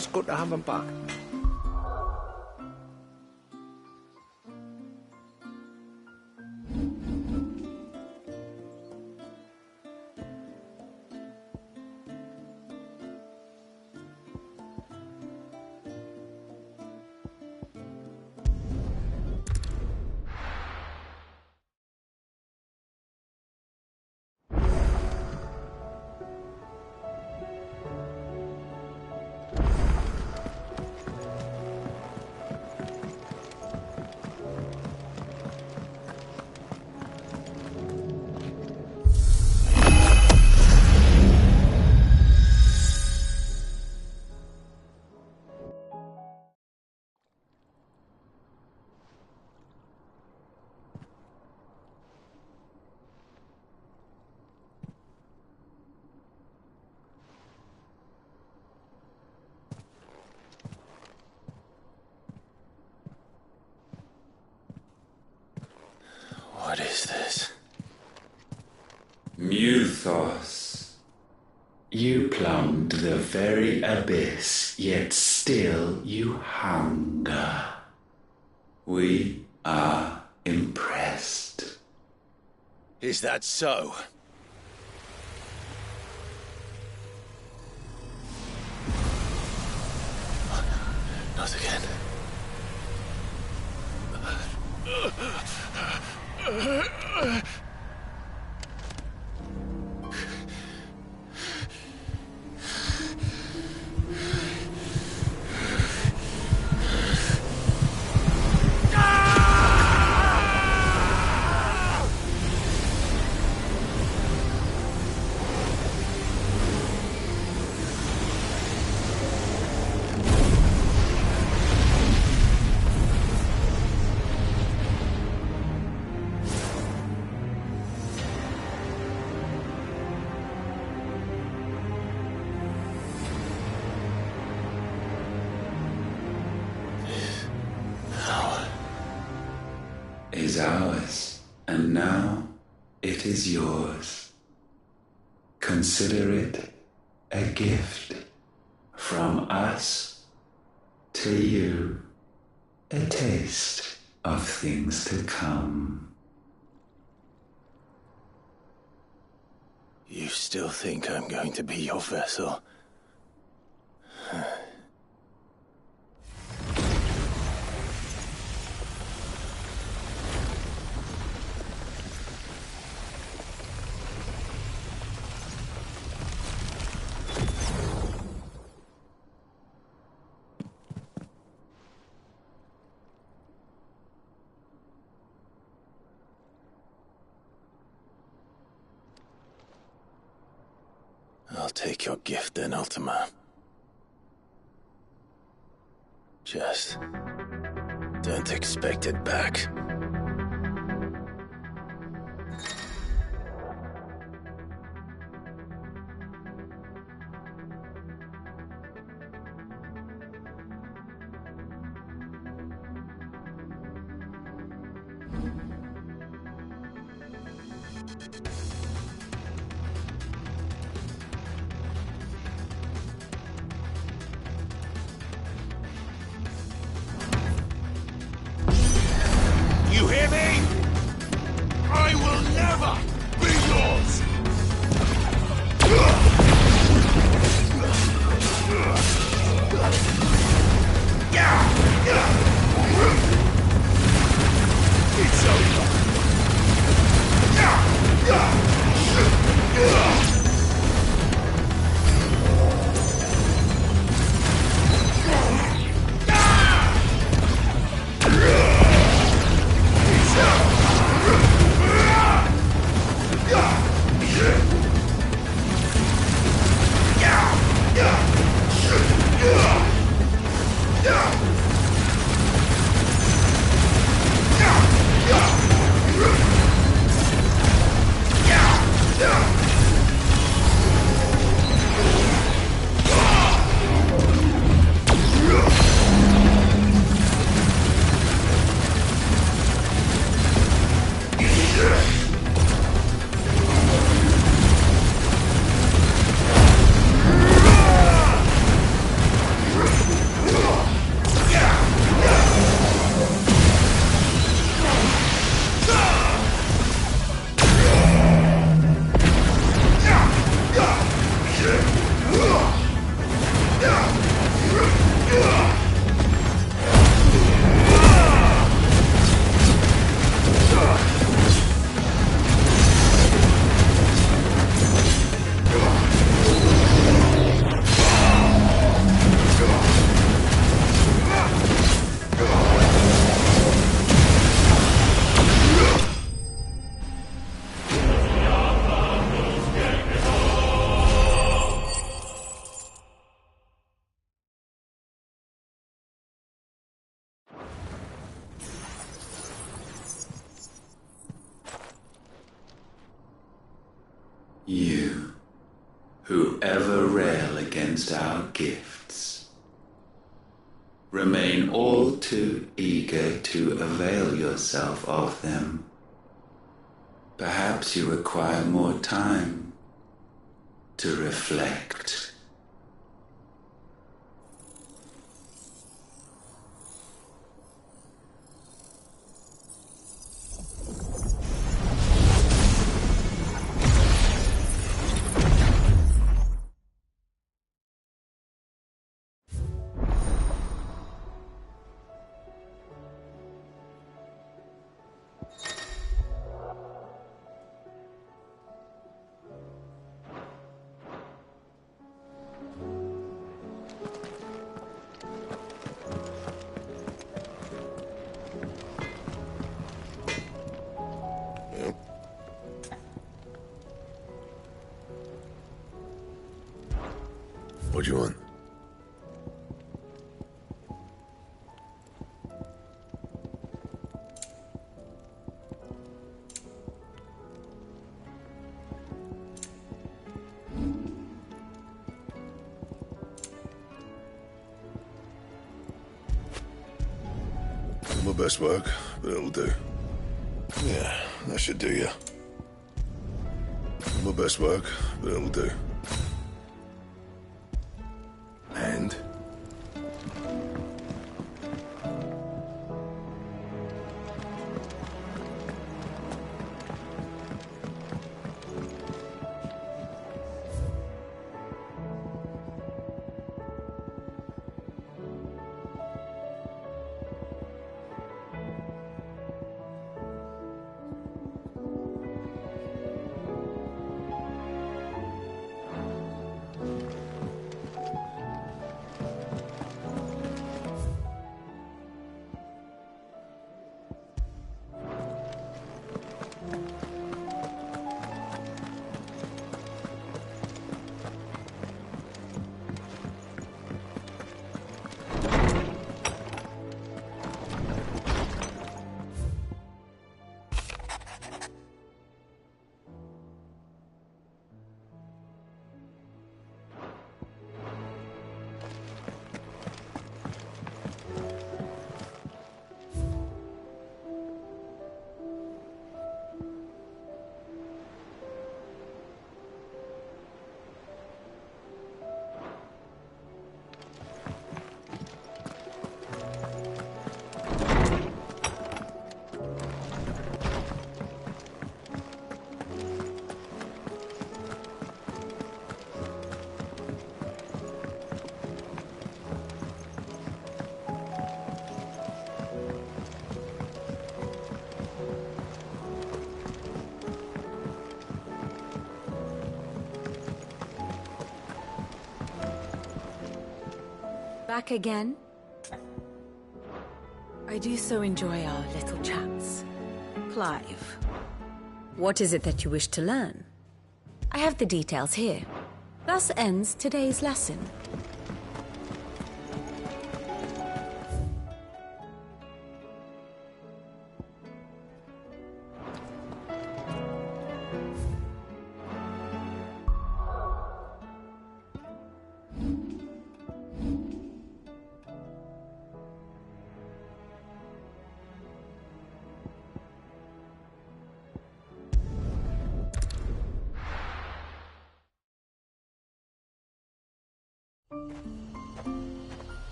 It's good to have them back. What is this? Muthos. You plumbed the very abyss, yet still you hunger. We are impressed. Is that so? Not again. Is ours, and now it is yours. Consider it a gift from us to you, a taste of things to come. You still think I'm going to be your vessel? I'll take your gift then, Ultima. Just don't expect it back. You hear me? I will never be yours! It's over! It's over! You, who ever rail against our gifts, remain all too eager to avail yourself of them. Perhaps you require more time to reflect. What do you want? My best work, but it'll do. Yeah, that should do you. My best work, but it'll do. And? Back again? I do so enjoy our little chats. Clive, what is it that you wish to learn? I have the details here. Thus ends today's lesson.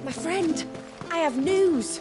My friend, I have news.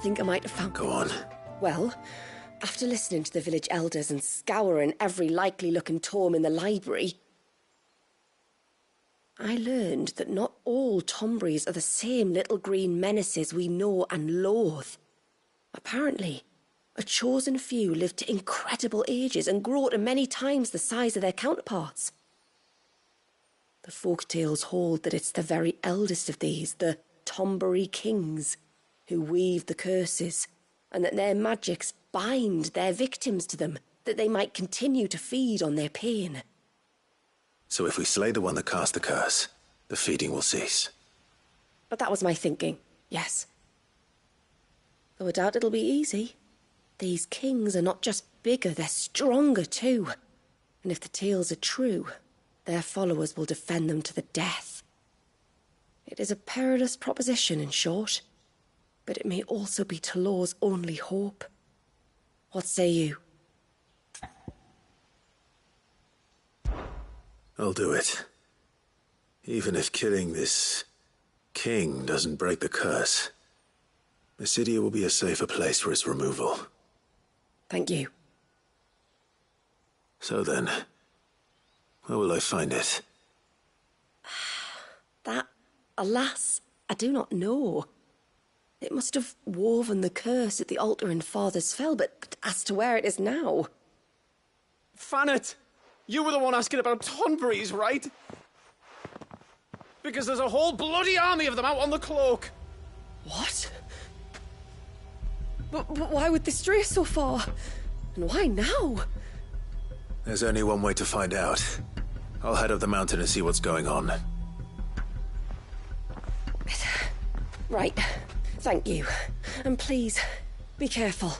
think I might have found... Go on. Well, after listening to the village elders and scouring every likely-looking tome in the library, I learned that not all Tomberries are the same little green menaces we know and loathe. Apparently, a chosen few live to incredible ages and grow to many times the size of their counterparts. The folk tales hold that it's the very eldest of these, the Tomberry kings, who weave the curses, and that their magics bind their victims to them, that they might continue to feed on their pain. So if we slay the one that cast the curse, the feeding will cease. But that was my thinking, yes. Though I doubt it'll be easy. These kings are not just bigger, they're stronger too. And if the tales are true, their followers will defend them to the death. It is a perilous proposition, in short, but it may also be Talor's only hope. What say you? I'll do it. Even if killing this king doesn't break the curse, Mysidia will be a safer place for its removal. Thank you. So then, where will I find it? That, alas, I do not know. It must have woven the curse at the altar in Father's Fell, but as to where it is now... Fannet! You were the one asking about Tonberries, right? Because there's a whole bloody army of them out on the cloak. What? But why would they stray so far? And why now? There's only one way to find out. I'll head up the mountain and see what's going on. Right. Thank you. And please, be careful.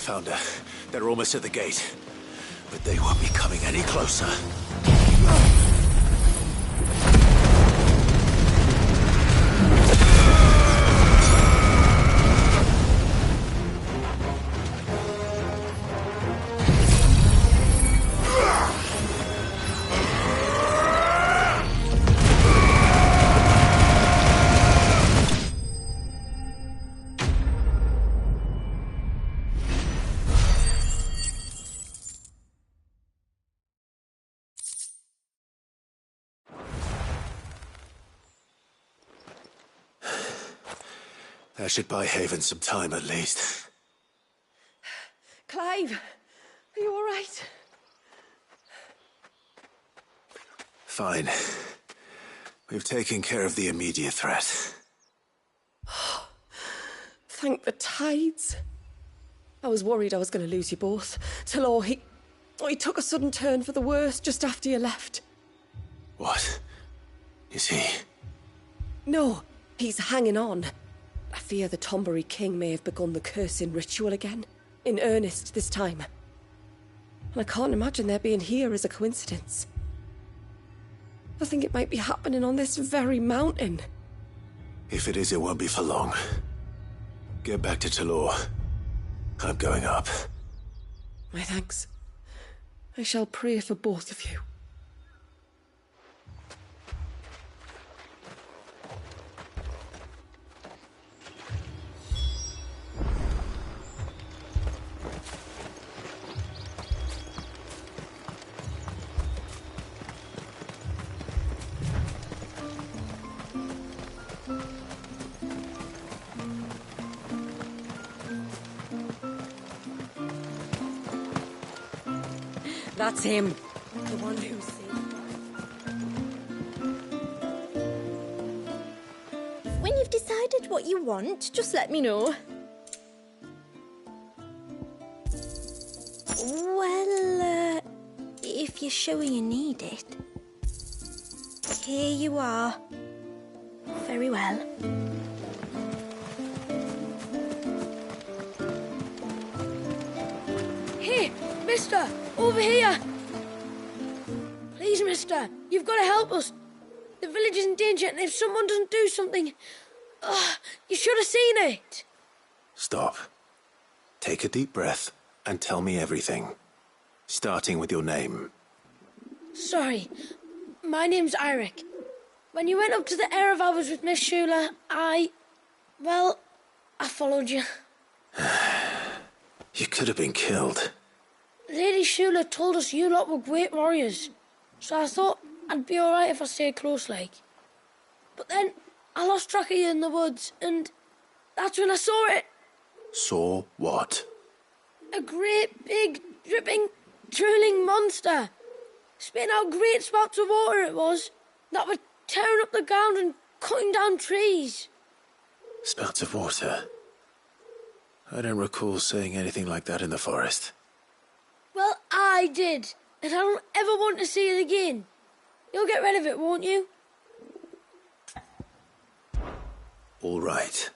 Found her. They're almost at the gate. But they won't be coming any closer. That should buy Haven some time at least. Clive, are you all right? Fine. We've taken care of the immediate threat. Thank the tides. I was worried I was going to lose you both. Talor, he took a sudden turn for the worse just after you left. What? Is he? No, he's hanging on. I fear the Tomberry king may have begun the cursing ritual again. In earnest this time. And I can't imagine their being here as a coincidence. I think it might be happening on this very mountain. If it is, it won't be for long. Get back to Talor. I'm going up. My thanks. I shall pray for both of you. That's him. The one who's When you've decided what you want, just let me know. Well, if you're sure you need it. Here you are. Very well. Hey, mister! Over here! Please, mister, you've got to help us. The village is in danger, and if someone doesn't do something... you should have seen it! Stop. Take a deep breath and tell me everything. Starting with your name. Sorry, my name's Eirik. When you went up to the Ereval with Miss Shula, well, I followed you. You could have been killed. Lady Shula told us you lot were great warriors, so I thought I'd be alright if I stayed close like. But then I lost track of you in the woods, and that's when I saw it. Saw what? A great, big, dripping, drooling monster. Spitting out great spouts of water it was, that were tearing up the ground and cutting down trees. Spouts of water? I don't recall seeing anything like that in the forest. Well, I did, and I don't ever want to see it again. You'll get rid of it, won't you? All right.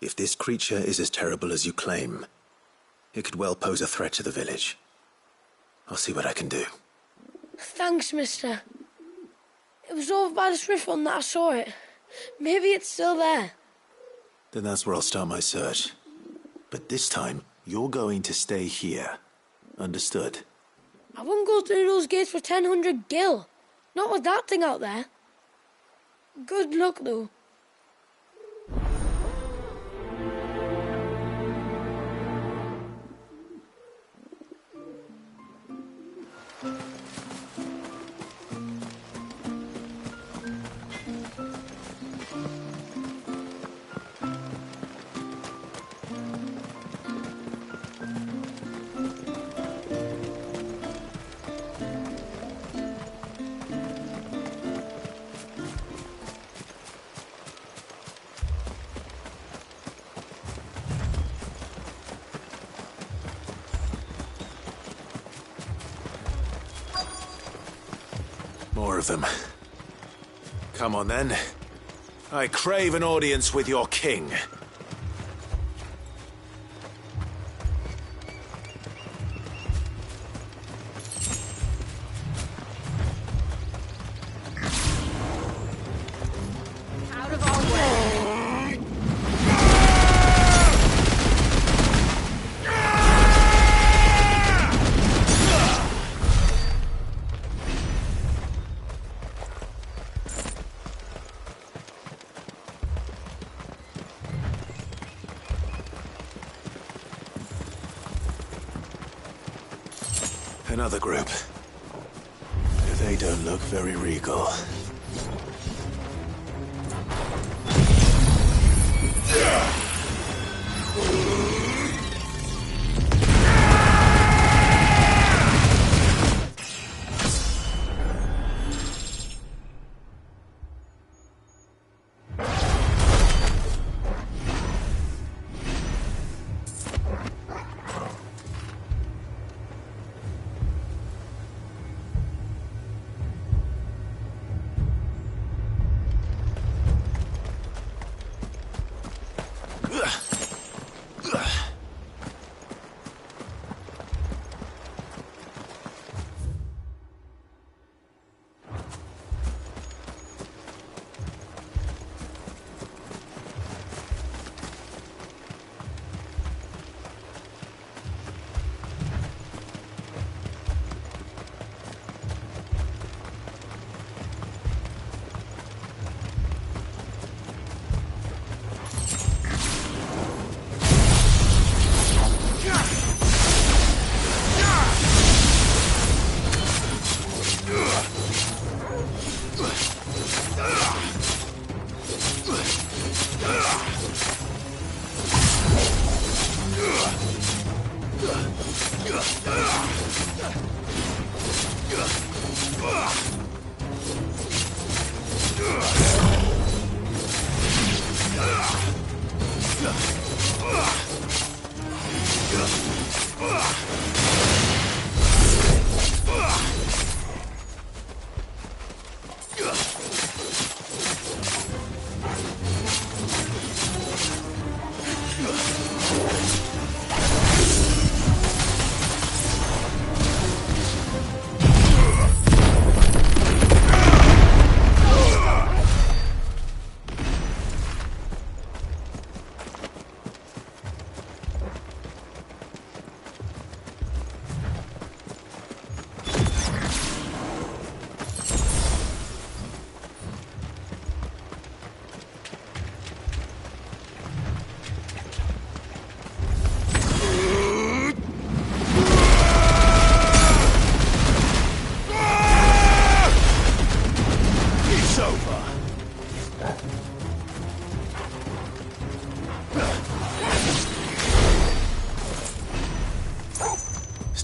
If this creature is as terrible as you claim, it could well pose a threat to the village. I'll see what I can do. Thanks, mister. It was over by the Swift one that I saw it. Maybe it's still there. Then that's where I'll start my search. But this time, you're going to stay here. Understood? I wouldn't go through those gates for 1,000 gil. Not with that thing out there. Good luck, though. More of them. Come on, then. I crave an audience with your king. Out of our way. Another group. They don't look very regal.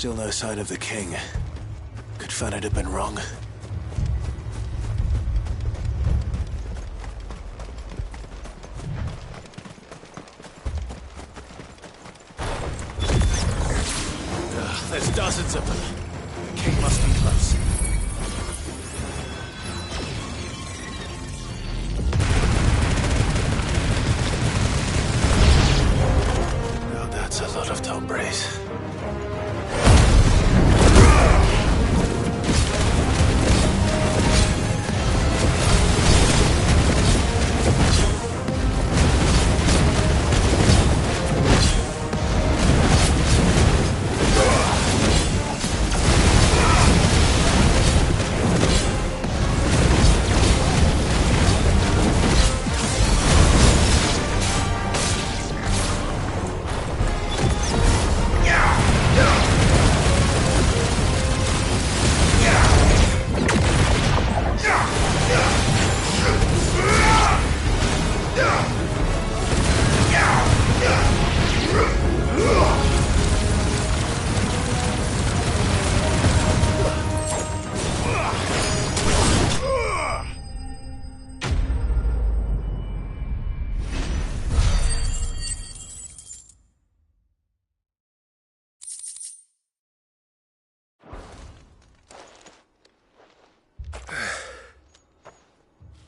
Still no sign of the king. Could Fannet have been wrong? There's dozens of them. The king must be close. Now that's a lot of Tombres.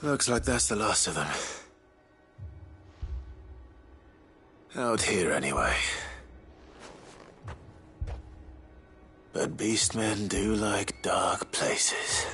Looks like that's the last of them. Out here, anyway. But beastmen do like dark places.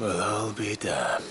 Well, I'll be damned.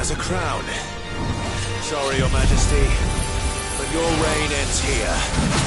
has a crown. Sorry, Your Majesty, but your reign ends here.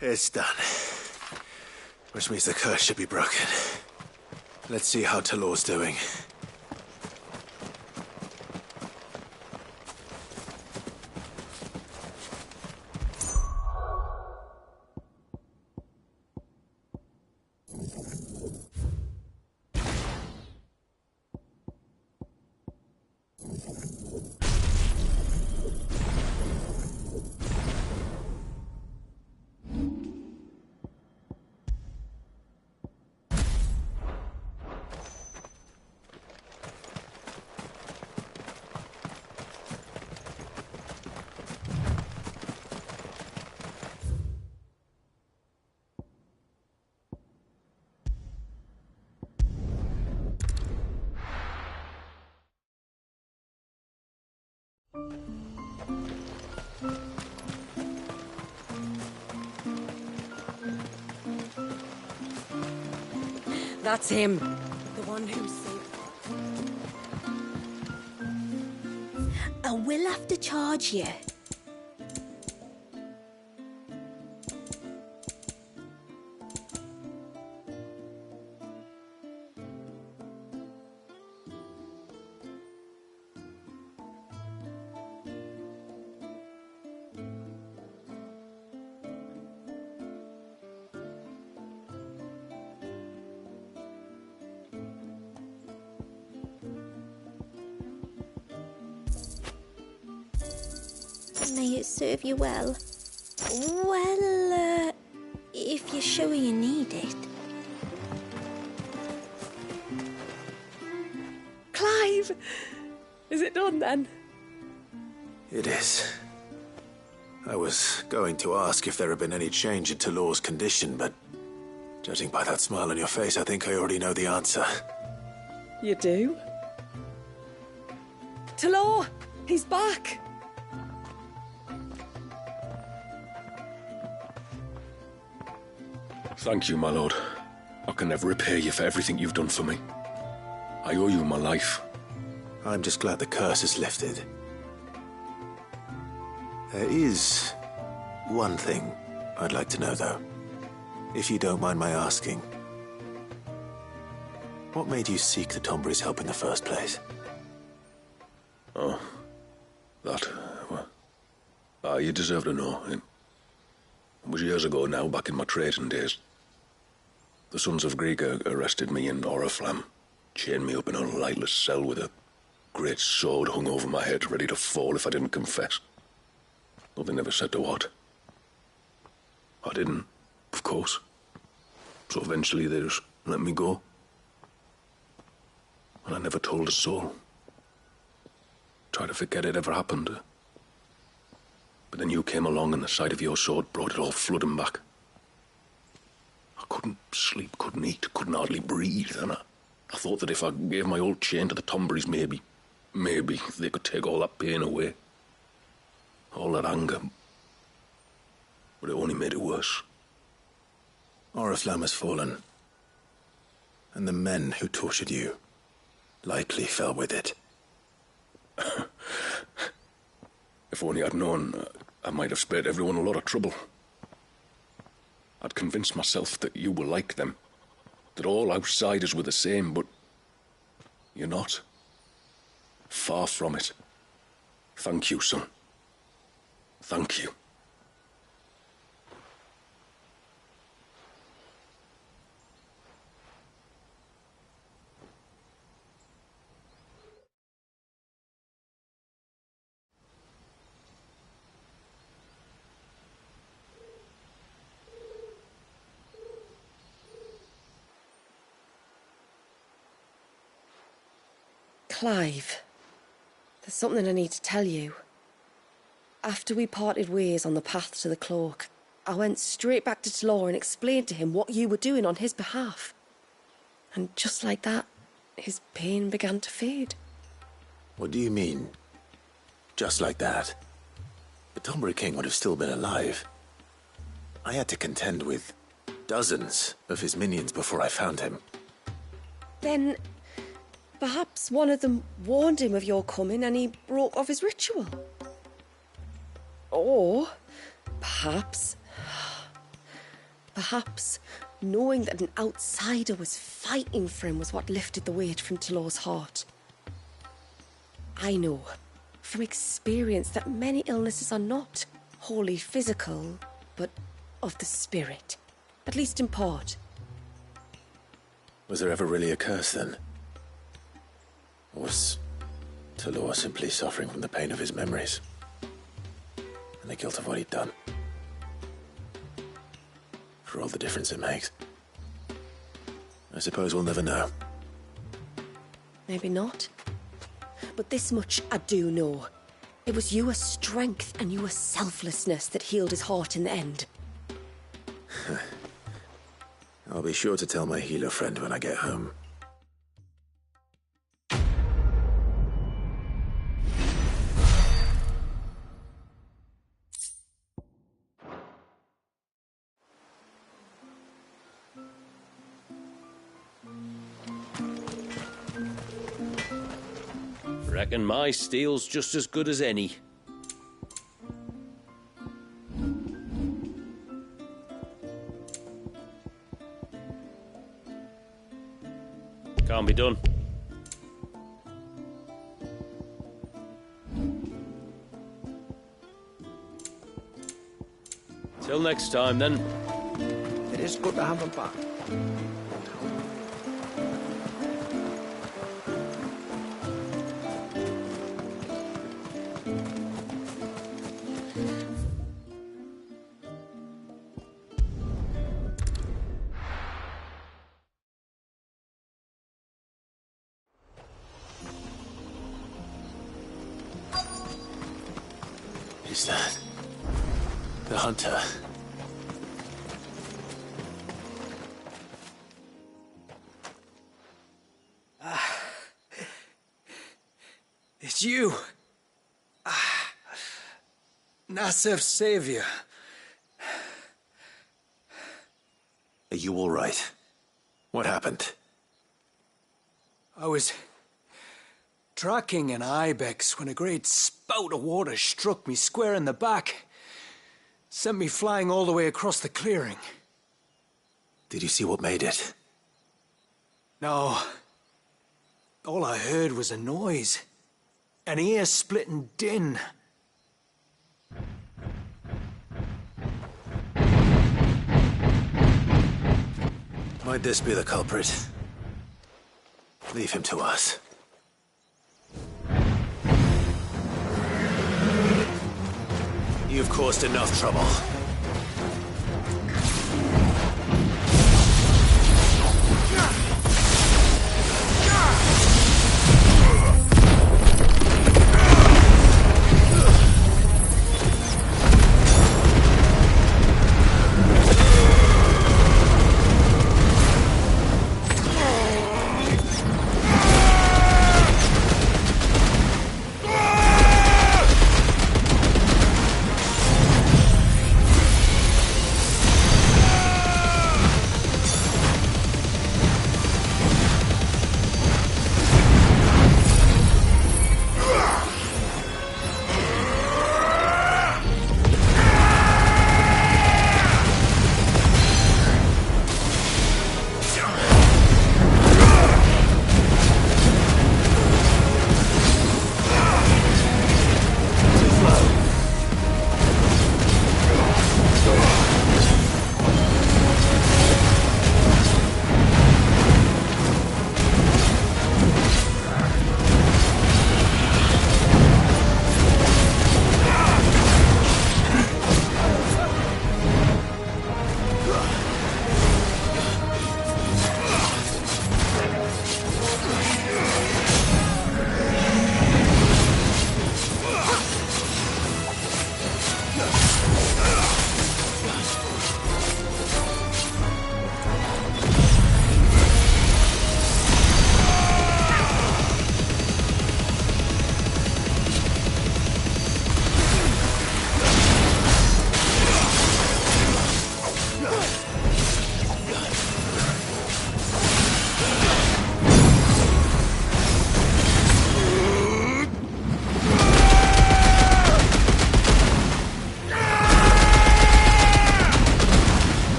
It's done. Which means the curse should be broken. Let's see how Talor's doing. That's him. The one who saved... I will have to charge you. May it serve you well. Well, if you're sure you need it. Clive! Is it done then? It is. I was going to ask if there had been any change in Talor's condition, but judging by that smile on your face, I think I already know the answer. You do? Talor! He's back! Thank you, my lord. I can never repay you for everything you've done for me. I owe you my life. I'm just glad the curse is lifted. There is one thing I'd like to know, though. If you don't mind my asking. What made you seek the Tombury's help in the first place? Oh, that... well, you deserve to know. It was years ago now, back in my trading days. The Sons of Greek arrested me in Oriflamme, chained me up in a lightless cell with a great sword hung over my head, ready to fall if I didn't confess. Though they never said to what. I didn't, of course. So eventually they just let me go. And I never told a soul. Tried to forget it ever happened. But then you came along and the sight of your sword brought it all flooding back. I couldn't sleep, couldn't eat, couldn't hardly breathe, and I thought that if I gave my old chain to the Tomburys, maybe they could take all that pain away. All that anger. But it only made it worse. Oriflamme has fallen. And the men who tortured you likely fell with it. If only I'd known, I might have spared everyone a lot of trouble. I'd convinced myself that you were like them, that all outsiders were the same, but you're not. Far from it. Thank you, son. Thank you. Clive, there's something I need to tell you. After we parted ways on the path to the cloak, I went straight back to Talor and explained to him what you were doing on his behalf. And just like that, his pain began to fade. What do you mean? Just like that? The Tombury King would have still been alive. I had to contend with dozens of his minions before I found him. Then perhaps one of them warned him of your coming and he broke off his ritual. Or perhaps Perhaps knowing that an outsider was fighting for him was what lifted the weight from Talor's heart. I know from experience that many illnesses are not wholly physical, but of the spirit, at least in part. Was there ever really a curse then? Or was Talor simply suffering from the pain of his memories and the guilt of what he'd done? For all the difference it makes. I suppose we'll never know. Maybe not. But this much I do know. It was your strength and your selflessness that healed his heart in the end. I'll be sure to tell my healer friend when I get home. Reckon my steel's just as good as any. Can't be done. Till next time, then. It is good to have him back. Is that the hunter? It's you. Nasser's savior. Are you all right? What happened? I was tracking an ibex when a great spout of water struck me square in the back. Sent me flying all the way across the clearing. Did you see what made it? No. All I heard was a noise. An ear-splitting din. Might this be the culprit? Leave him to us. You've caused enough trouble.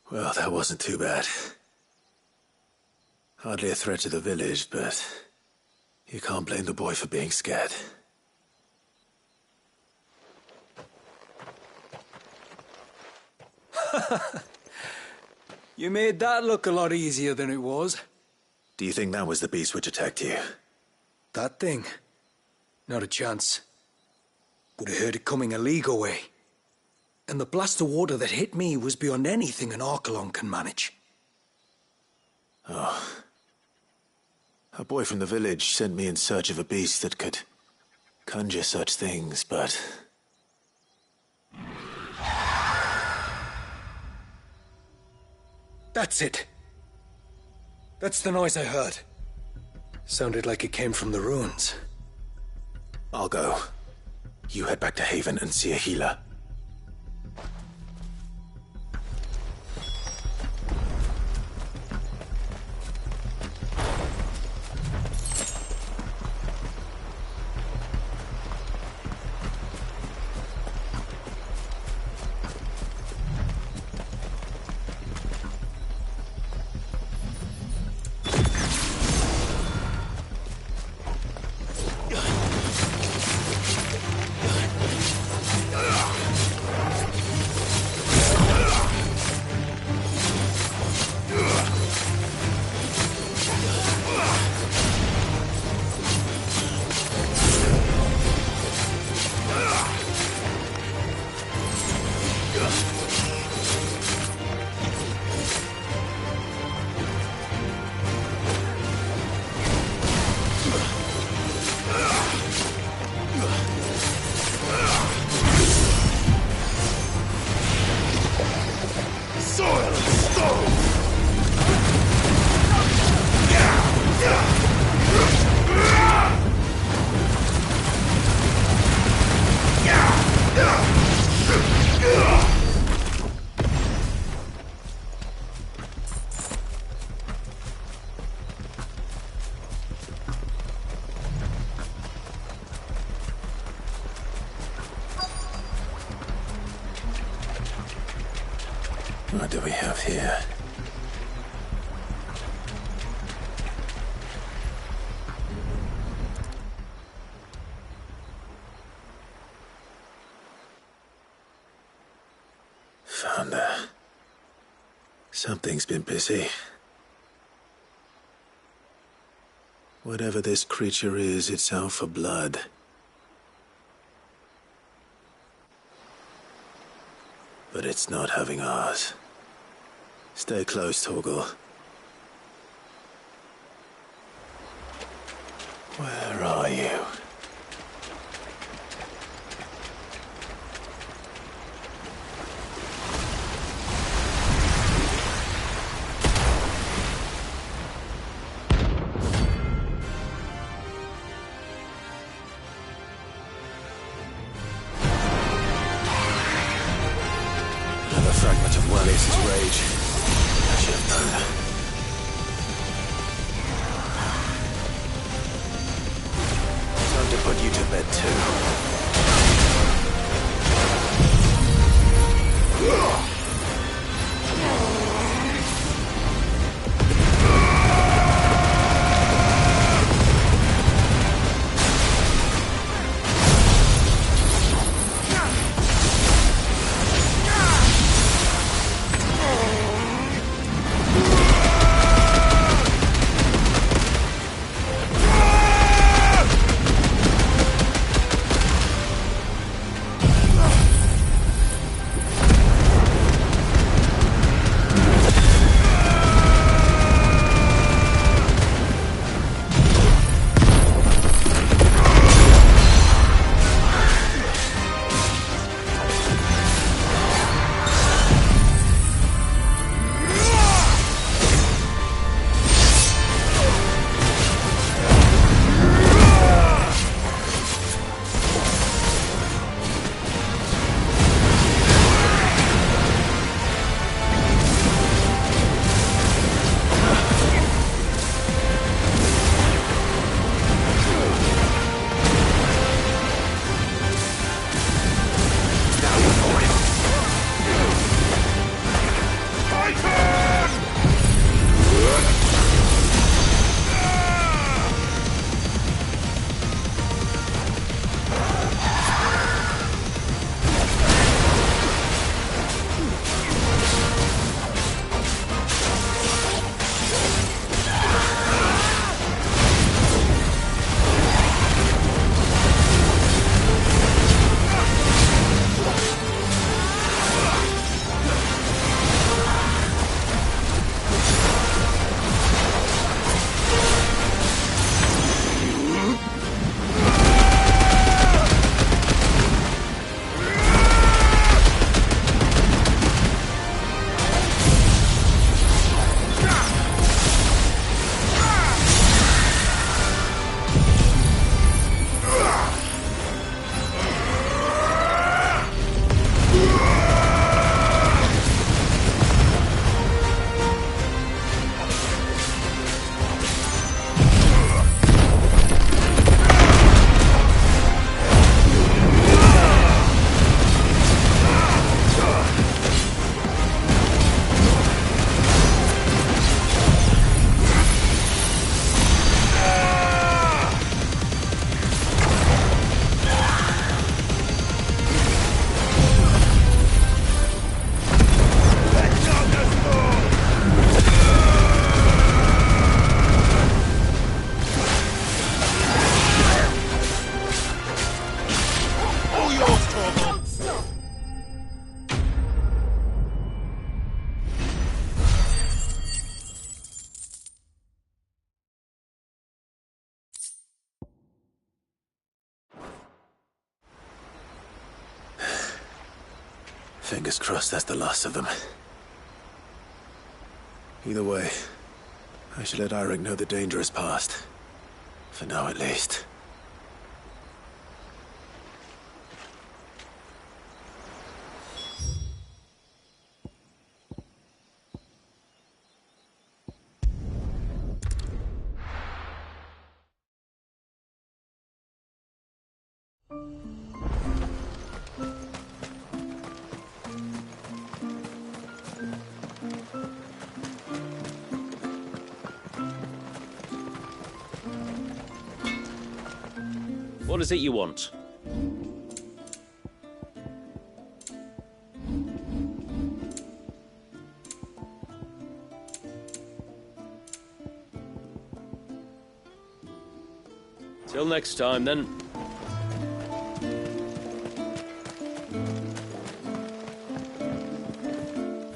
Well, that wasn't too bad. Hardly a threat to the village, but you can't blame the boy for being scared. You made that look a lot easier than it was. Do you think that was the beast which attacked you? That thing? Not a chance. Would have heard it coming a league away. And the blast of water that hit me was beyond anything an Archelon can manage. Oh. A boy from the village sent me in search of a beast that could conjure such things, but... That's it. That's the noise I heard. Sounded like it came from the ruins. I'll go. You head back to Haven and see a healer. What do we have here? Found her. Something's been busy. Whatever this creature is, it's out for blood. But it's not having ours. Stay close, Torgal. Where are you? Fragment of Wale's rage. I should have known. Time to put you to bed too. Fingers crossed that's the last of them. Either way, I should let Eirik know the danger is past. For now, at least. What is it you want? Till next time, then.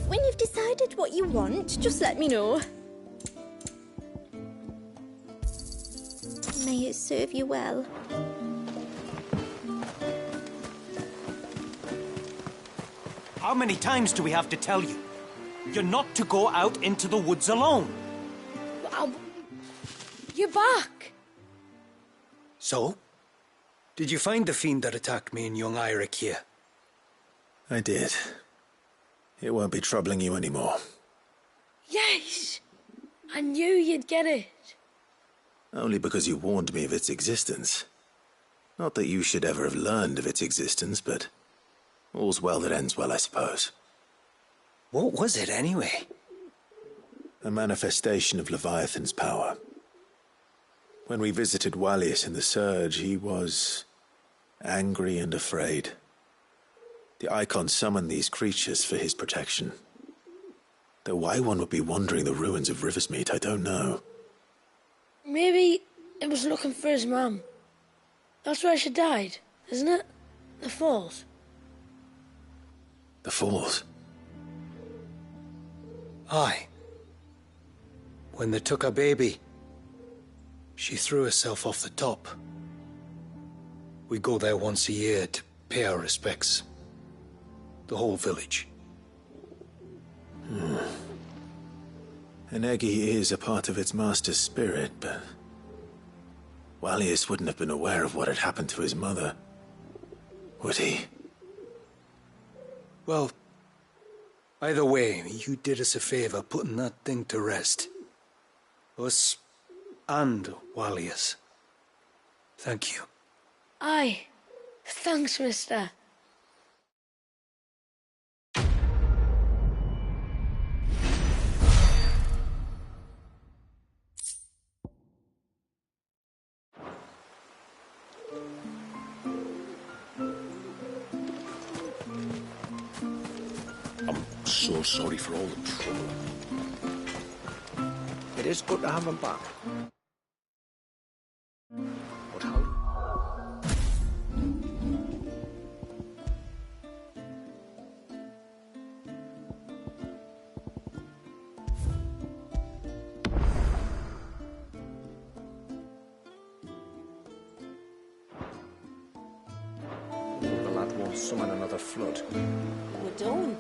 When you've decided what you want, just let me know. May it serve you well. How many times do we have to tell you? You're not to go out into the woods alone. You're back. So? Did you find the fiend that attacked me and young Eirik here? I did. It won't be troubling you anymore. Yes! I knew you'd get it. Only because you warned me of its existence. Not that you should ever have learned of its existence, but all's well that ends well, I suppose. What was it, anyway? A manifestation of Leviathan's power. When we visited Wallius in the Surge, he was angry and afraid. The Icon summoned these creatures for his protection. Though why one would be wandering the ruins of Riversmeet, I don't know. Maybe it was looking for his mum. That's where she died, isn't it? The Falls. The Falls? Aye. When they took her baby, she threw herself off the top. We go there once a year to pay our respects. The whole village. An Eggy is a part of its master's spirit, but Wallius wouldn't have been aware of what had happened to his mother, would he? Well, either way, you did us a favor putting that thing to rest. Us and Wallius. Thank you. Aye. Thanks, mister. I'm so sorry for all the trouble. It is good to have him back. But how? The lad won't summon another flood. We don't.